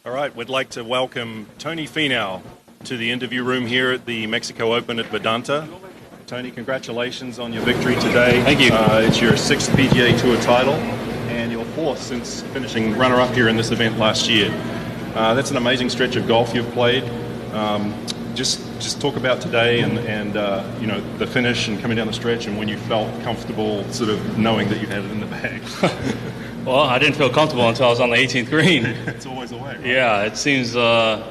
All right, we'd like to welcome Tony Finau to the interview room here at the Mexico Open at Vedanta. Tony, congratulations on your victory today. Thank you. It's your 6th PGA Tour title and your 4th since finishing runner-up here in this event last year. That's an amazing stretch of golf you've played. Just talk about today and the finish and coming down the stretch and when you felt comfortable sort of knowing that you had it in the bag. Well, I didn't feel comfortable until I was on the 18th green. It's always the way, right? Yeah, it seems no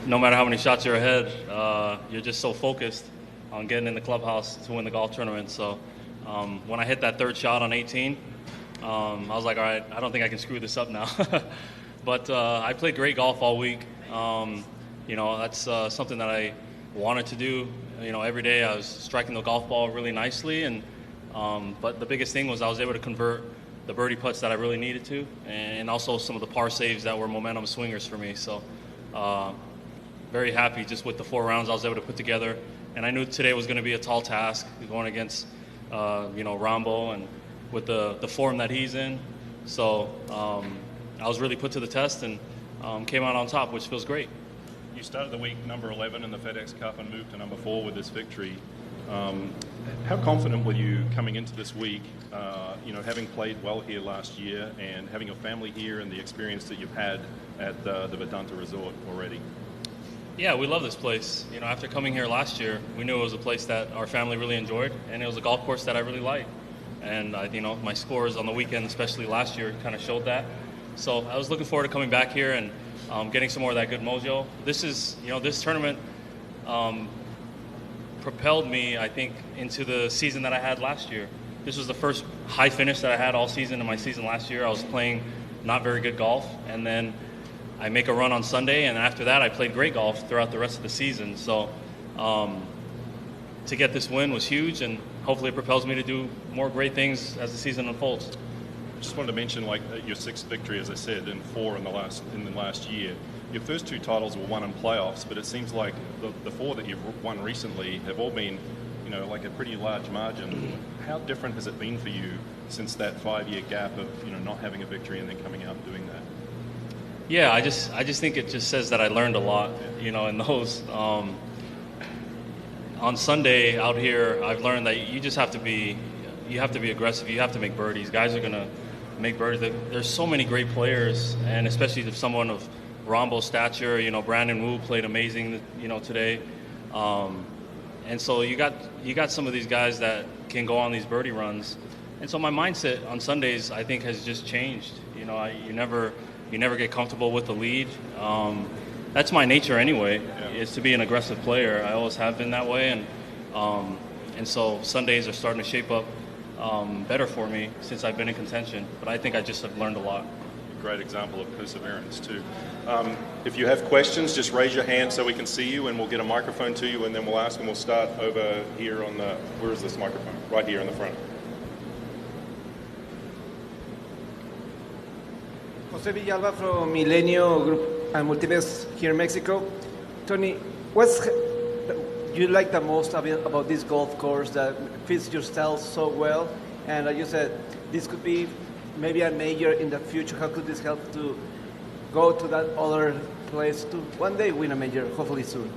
matter how many shots you're ahead, you're just so focused on getting in the clubhouse to win the golf tournament. So when I hit that third shot on 18, I was like, all right, I don't think I can screw this up now. But I played great golf all week. That's something that I wanted to do. Every day I was striking the golf ball really nicely. But the biggest thing was I was able to convert the birdie putts that I really needed to, and also some of the par saves that were momentum swingers for me. So very happy just with the 4 rounds I was able to put together. And I knew today was going to be a tall task going against, Rambo and with the form that he's in. So I was really put to the test and came out on top, which feels great. You started the week number 11 in the FedEx Cup and moved to number 4 with this victory. How confident were you coming into this week, having played well here last year and having your family here and the experience that you've had at the Vedanta Resort already? Yeah, we love this place. After coming here last year, we knew it was a place that our family really enjoyed, and it was a golf course that I really liked. And my scores on the weekend, especially last year, kind of showed that. So I was looking forward to coming back here and getting some more of that good mojo. This tournament propelled me, I think, into the season that I had last year. This was the first high finish that I had all season in my season last year. I was playing not very good golf, and then I make a run on Sunday, and after that I played great golf throughout the rest of the season. So to get this win was huge, and hopefully it propels me to do more great things as the season unfolds. Just wanted to mention, your 6th victory, as I said, and 4 in the last year. Your first 2 titles were won in playoffs, but it seems like the 4 that you've won recently have all been, a pretty large margin. How different has it been for you since that 5-year gap of, not having a victory and then coming out and doing that? Yeah, I just think it just says that I learned a lot, in those. On Sunday out here, I've learned that you have to be aggressive. You have to make birdies. Guys are gonna make birdies. There's so many great players, and especially if someone of Rambo's stature, Brandon Wu played amazing, today. And so you got some of these guys that can go on these birdie runs. And so my mindset on Sundays, I think, has just changed. You never get comfortable with the lead. That's my nature anyway, is to be an aggressive player. I always have been that way, and so Sundays are starting to shape up better for me since I've been in contention. But I think I just have learned a lot. Great example of perseverance too. If you have questions, just raise your hand so we can see you, and we'll get a microphone to you, and then we'll ask, and we'll start over here where is this microphone? Right here in the front. Jose Villalba from Milenio Group and Multimex here in Mexico. Tony, what's you like the most about this golf course that fits your style so well? And like you said, this could be maybe a major in the future. How could this help to go to that other place to one day win a major, hopefully soon?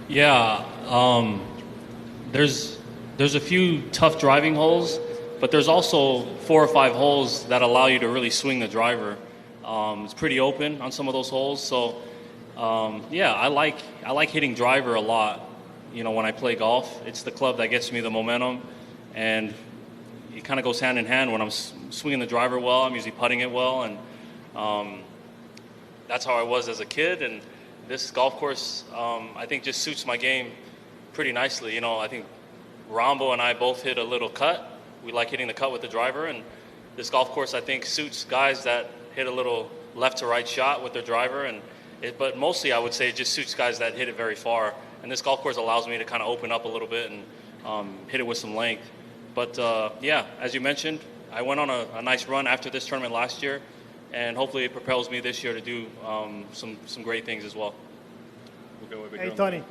Yeah, there's a few tough driving holes, but there's also 4 or 5 holes that allow you to really swing the driver. It's pretty open on some of those holes, so I like hitting driver a lot. When I play golf, it's the club that gets me the momentum, and it kind of goes hand in hand. When I'm swinging the driver well, I'm usually putting it well, and that's how I was as a kid. And this golf course, I think, just suits my game pretty nicely. I think Rambo and I both hit a little cut. We like hitting the cut with the driver, and this golf course, I think, suits guys that hit a little left to right shot with their driver, but mostly I would say it just suits guys that hit it very far. And this golf course allows me to kind of open up a little bit and hit it with some length. But as you mentioned, I went on a nice run after this tournament last year, and hopefully it propels me this year to do some great things as well. We'll go over Hey, here. Tony.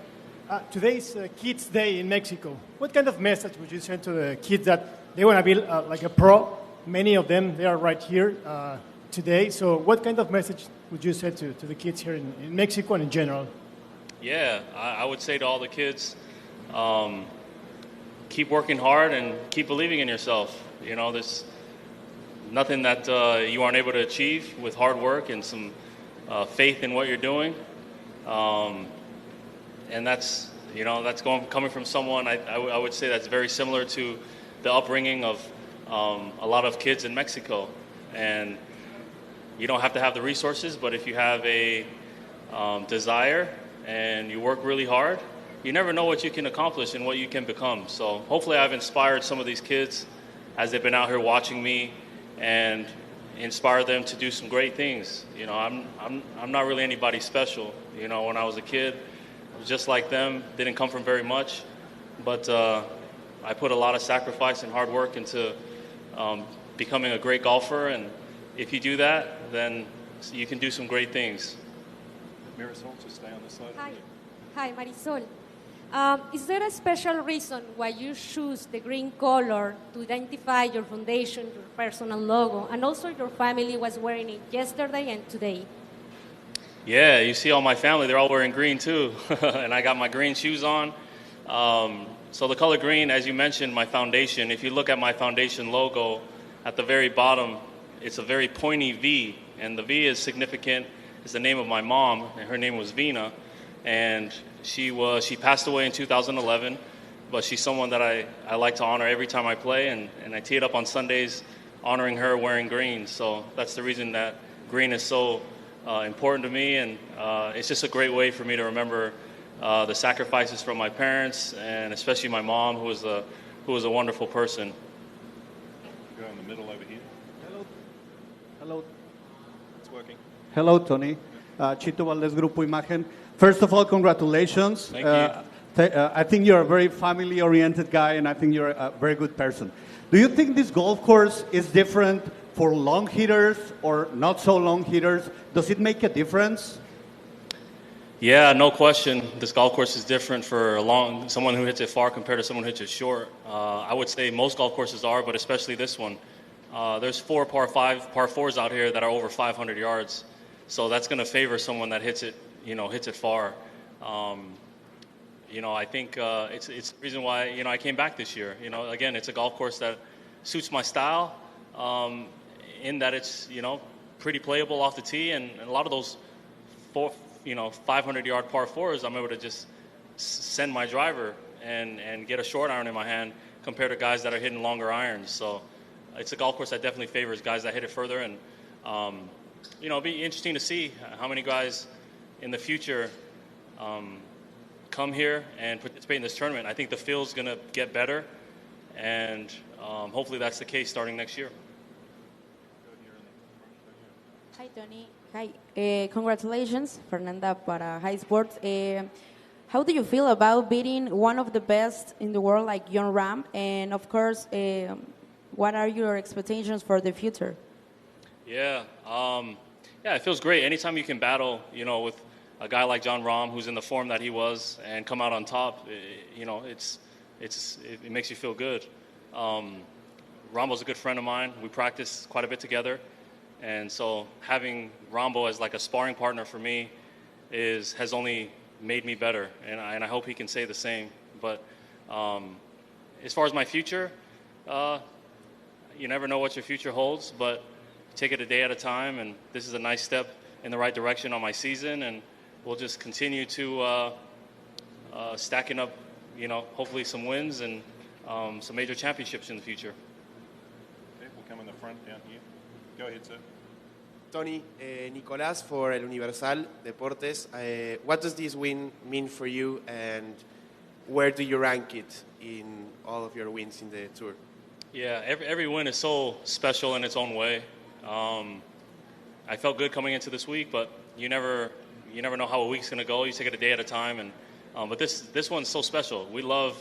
Today's Kids Day in Mexico. What kind of message would you send to the kids that they want to be like a pro? Many of them, they are right here. today. So what kind of message would you say to the kids here in Mexico and in general? Yeah, I would say to all the kids, keep working hard and keep believing in yourself. You know, there's nothing that you aren't able to achieve with hard work and some faith in what you're doing. And that's coming from someone I would say that's very similar to the upbringing of a lot of kids in Mexico. And you don't have to have the resources, but if you have a desire and you work really hard, you never know what you can accomplish and what you can become. So hopefully I've inspired some of these kids as they've been out here watching me and inspire them to do some great things. You know, I'm not really anybody special. You know, when I was a kid, I was just like them, didn't come from very much, but I put a lot of sacrifice and hard work into becoming a great golfer, and if you do that, then you can do some great things. Marisol, just stay on this side. Hi, Marisol. Is there a special reason why you choose the green color to identify your foundation, your personal logo, and also your family was wearing it yesterday and today? Yeah, you see all my family, they're all wearing green too. And I got my green shoes on. So the color green, as you mentioned, my foundation, if you look at my foundation logo, at the very bottom, it's a very pointy V. And the V is significant. It's the name of my mom, and her name was Vina. And she passed away in 2011, but she's someone that I like to honor every time I play, and I tee it up on Sundays honoring her wearing green. So that's the reason that green is so important to me, and it's just a great way for me to remember the sacrifices from my parents, and especially my mom, who was a wonderful person. Go in the middle over here. Hello. It's working. Hello, Tony. Chito Valdez, Grupo Imagen. First of all, congratulations. Thank you. I think you're a very family-oriented guy, and I think you're a very good person. Do you think this golf course is different for long hitters or not so long hitters? Does it make a difference? Yeah, no question. This golf course is different for someone who hits it far compared to someone who hits it short. I would say most golf courses are, but especially this one. There's 4 par 4s out here that are over 500 yards. So that's going to favor someone that hits it far. I think it's the reason why, I came back this year. Again, it's a golf course that suits my style in that it's, pretty playable off the tee. And a lot of those 500-yard par 4s, I'm able to just send my driver and get a short iron in my hand compared to guys that are hitting longer irons. So it's a golf course that definitely favors guys that hit it further. And, it'll be interesting to see how many guys in the future come here and participate in this tournament. I think the field's going to get better, and hopefully that's the case starting next year. Hi, Tony. Hi. Congratulations, Fernanda, para High Sports. How do you feel about beating one of the best in the world like Jon Rahm? And, of course, what are your expectations for the future? Yeah, it feels great. Anytime you can battle, with a guy like Jon Rahm, who's in the form that he was, and come out on top, it makes you feel good. Rambo's a good friend of mine. We practice quite a bit together, and so having Rambo as like a sparring partner for me has only made me better, and I hope he can say the same. But as far as my future, you never know what your future holds, but take it a day at a time, and this is a nice step in the right direction on my season, and we'll just continue to stacking up, hopefully some wins and some major championships in the future. Okay, we'll come in the front down here. Go ahead, sir. Tony, Nicolás for El Universal Deportes. What does this win mean for you, and where do you rank it in all of your wins in the tour? Yeah, every win is so special in its own way. I felt good coming into this week, but you never know how a week's going to go. You take it a day at a time, and but this one's so special. We love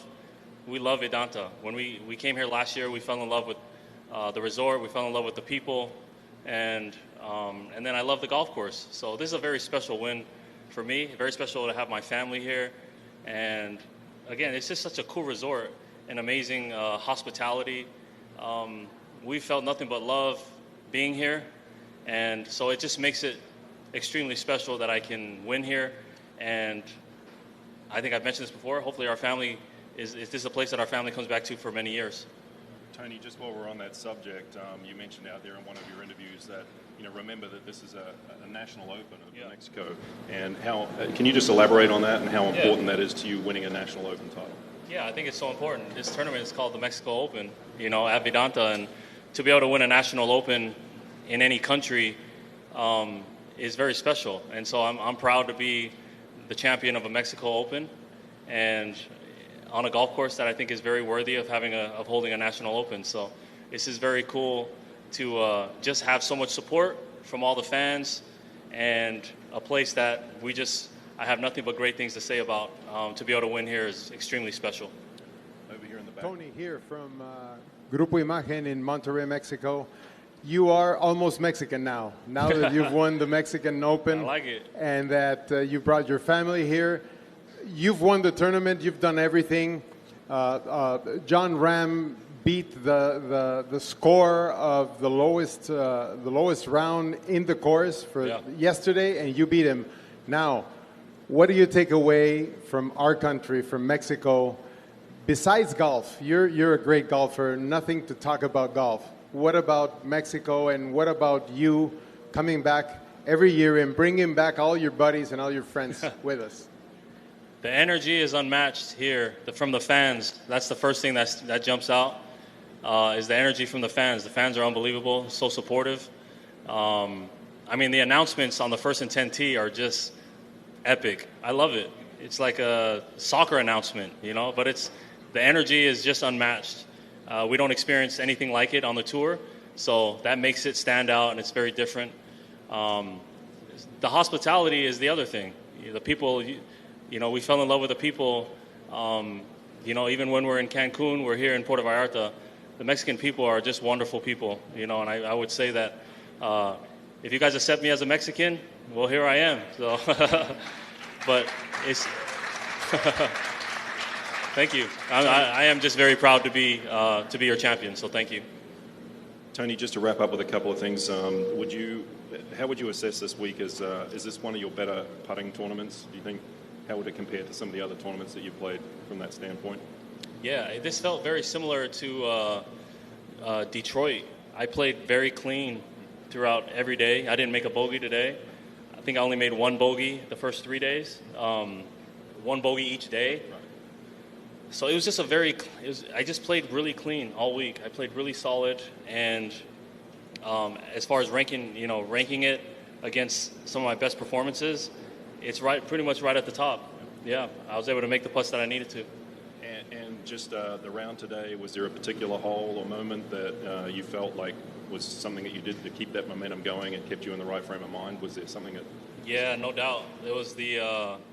Vedanta. When we came here last year, we fell in love with the resort. We fell in love with the people, and then I love the golf course. So this is a very special win for me. Very special to have my family here, and again, it's just such a cool resort and amazing hospitality. We felt nothing but love being here, And so it just makes it extremely special that I can win here. And I think I've mentioned this before. Hopefully our family is this is a place that our family comes back to for many years. Tony, just while we're on that subject, you mentioned out there in one of your interviews that, remember that this is a national open of Mexico. And how can you just elaborate on that and how important that is to you winning a national open title? Yeah, I think it's so important. This tournament is called the Mexico Open, at Vidanta. And to be able to win a national open in any country is very special. And so I'm proud to be the champion of a Mexico Open, and on a golf course that I think is very worthy of holding a national open. So this is very cool to just have so much support from all the fans, and a place that I have nothing but great things to say about. To be able to win here is extremely special. Over here in the back. Tony here from Grupo Imagen in Monterrey, Mexico. You are almost Mexican now that you've won the Mexican Open. I like it. And that you brought your family here. You've won the tournament. You've done everything. John Ram beat the score of the lowest round in the course for yesterday, and you beat him. Now, what do you take away from our country, from Mexico, besides golf? You're a great golfer. Nothing to talk about golf. What about Mexico, and what about you coming back every year and bringing back all your buddies and all your friends with us? The energy is unmatched here from the fans. That's the first thing that jumps out, is the energy from the fans. The fans are unbelievable, so supportive. The announcements on the first and 10 tee are just epic. I love it. It's like a soccer announcement, but the energy is just unmatched. We don't experience anything like it on the tour, so that makes it stand out, and it's very different. The hospitality is the other thing. The people, we fell in love with the people. Even when we're in Cancun, we're here in Puerto Vallarta. The Mexican people are just wonderful people, and I would say that if you guys accept me as a Mexican, well, here I am. So, but it's. Thank you. I am just very proud to be your champion. So thank you. Tony, just to wrap up with a couple of things, how would you assess this week? Is this one of your better putting tournaments? Do you think? How would it compare to some of the other tournaments that you've played from that standpoint? Yeah, this felt very similar to Detroit. I played very clean throughout every day. I didn't make a bogey today. I think I only made one bogey the first 3 days. One bogey each day. Right. So it was just I just played really clean all week. I played really solid, and as far as ranking it against some of my best performances, it's pretty much right at the top. Yeah, I was able to make the putts that I needed to. And just the round today, was there a particular hole or moment that you felt like was something that you did to keep that momentum going and kept you in the right frame of mind? Was there something that... Yeah, no doubt. It was the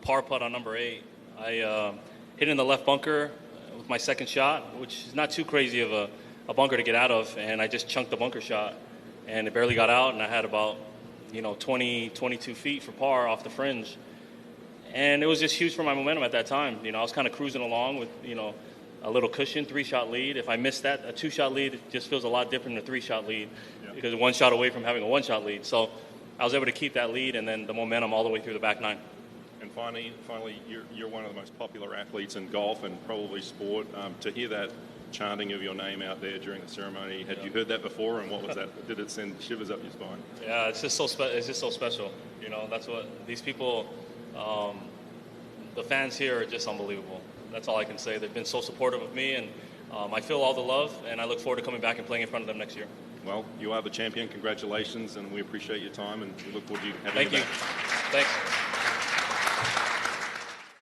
par putt on number 8. I hit in the left bunker with my second shot, which is not too crazy of a bunker to get out of, and I just chunked the bunker shot, and it barely got out, and I had about 20, 22 feet for par off the fringe. And it was just huge for my momentum at that time. I was kind of cruising along with, a little cushion, 3-shot lead. If I missed that, a 2-shot lead just feels a lot different than a 3-shot lead, because 1 shot away from having a 1-shot lead. So I was able to keep that lead and then the momentum all the way through the back 9. And finally, you're one of the most popular athletes in golf and probably sport. To hear that chanting of your name out there during the ceremony, had you heard that before, and what was that? Did it send shivers up your spine? Yeah, it's just so special. That's what these people, the fans here are just unbelievable. That's all I can say. They've been so supportive of me, and I feel all the love, and I look forward to coming back and playing in front of them next year. Well, you are the champion. Congratulations, and we appreciate your time, and we look forward to you having you back. Thank you. Thanks.